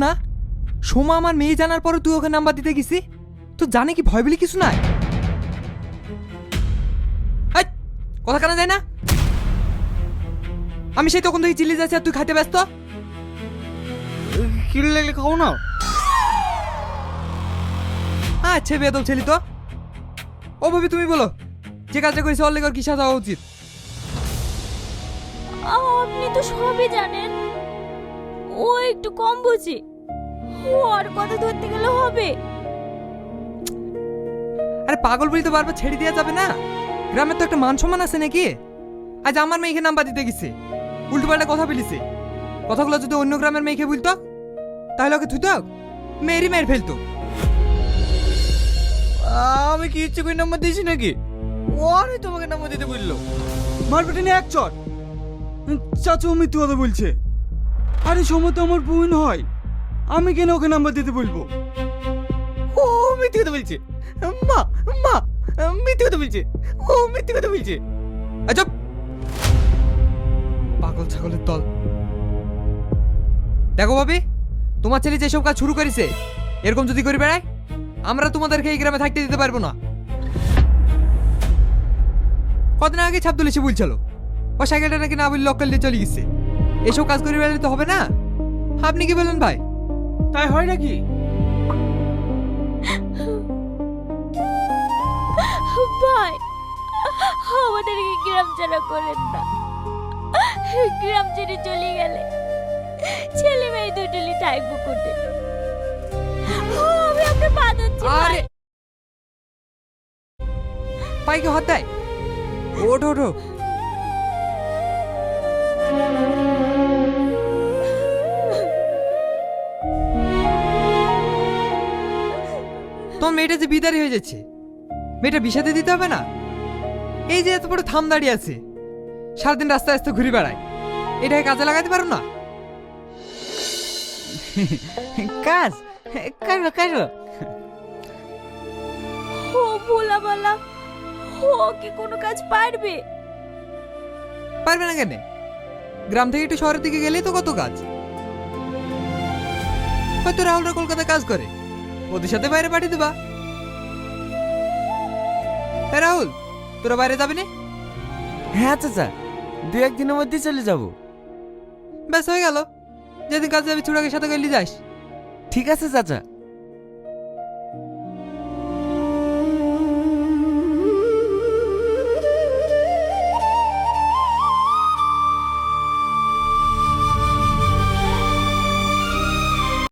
না সোমা আমার মেয়ে জানার পরে তুই ওকে নাম্বার দিতে গেছি, তো জানে কি ভয় বলে কিছু নাই। এই, কথা কানা যায় না? আমি সেই তখন থেকে চিল্লিয়ে যাচ্ছি আর তুই খাইতে ব্যস্ত। কি লাগলে খাও না। আচ্ছা বেদব ছেলে তো। ও ভাবি তুমি বলো, যে কাজটা করেছে ওর লেগে ওর কি সাজা হওয়া উচিত? আপনি তো সবই জানেন, ও একটু কম বুঝি, ওর কথা ধরতে গেলে হবে। আরে পাগল বলি তো বারবার ছেড়ে দেওয়া যাবে না। গ্রামের তো একটা মান সম্মান আছে নাকি? আজ আমার মেয়েকে নাম্বার দিতে গেছে, উল্টো পাল্টা কথা বলিছে। কথাগুলো যদি অন্য গ্রামের মেয়েকে বলতো তাহলে ওকে থুতো, মেয়েরই মেয়ের ফেলতো। আমি কি ইচ্ছে করে নাম্বার দিয়েছি নাকি? ওরে তোমাকে নাম্বার দিতে বললো। মারবেটা নিয়ে এক চট। চাচু মিথ্যে কথা বলছে। আরে সময় তো আমার বোন হয়, আমি কেন ওকে নাম্বার দিতে বলবো? ও মিথ্যে কথা বলছে। মা মা মিথ্যে কথা বলছে, ও মিথ্যে কথা বলছে। আচ্ছা, পাগল ছাগলের দল। দেখো ভাবি, তোমার ছেলে যেসব কাজ শুরু করেছে এরকম যদি করে বেড়ায়, আমরা তোমাদেরকে এই গ্রামে থাকতে দিতে পারবো না। কদিন আগে ছাপ তুলেছে বলছিল ও সাইকেলটা নাকি না বললে লক্কাল দিয়ে চলে গেছে। এসব কাজ করে বেড়ালে তো হবে না। আপনি কি বলেন ভাই? তাই হয় নাকি? ভাই, আমাদেরকে গ্রাম ছাড়া করেন না। গ্রাম ছেড়ে চলে গেলে ছেলে মেয়ে দুটোলি থাকবো কোটে। আমি আপনার পা ধরছি ভাই। আরে পাইকে হাত দেয়। ওঠো ওঠো। তোমার মেয়েটা যে বিদারি হয়ে যাচ্ছে, মেয়েটা বিষাদে দিতে হবে না? এই যে এত বড় থাম দাঁড়িয়ে আছে, সারাদিন রাস্তায় রাস্তায় ঘুরে বেড়ায়, এটাকে কাজে লাগাতে পারো না? কাজ কারো কারো। ও ভোলাবালা, ও কি কোনো কাজ পারবে? পারবে না কেন? গ্রাম থেকে একটু শহরের দিকে গেলেই তো কত কাজ। হয়তো রাহুলরা কলকাতায় কাজ করে, ওদের সাথে বাইরে পাঠিয়ে দেবা। হ্যাঁ রাহুল, তোরা বাইরে যাবি না? হ্যাঁ চাচা, দু একদিনের মধ্যে চলে যাব। ব্যাস হয়ে গেল। যেদিন কাজে যাবি ছুড়াকে সাথে গেলি যাস। ঠিক আছে চাচা।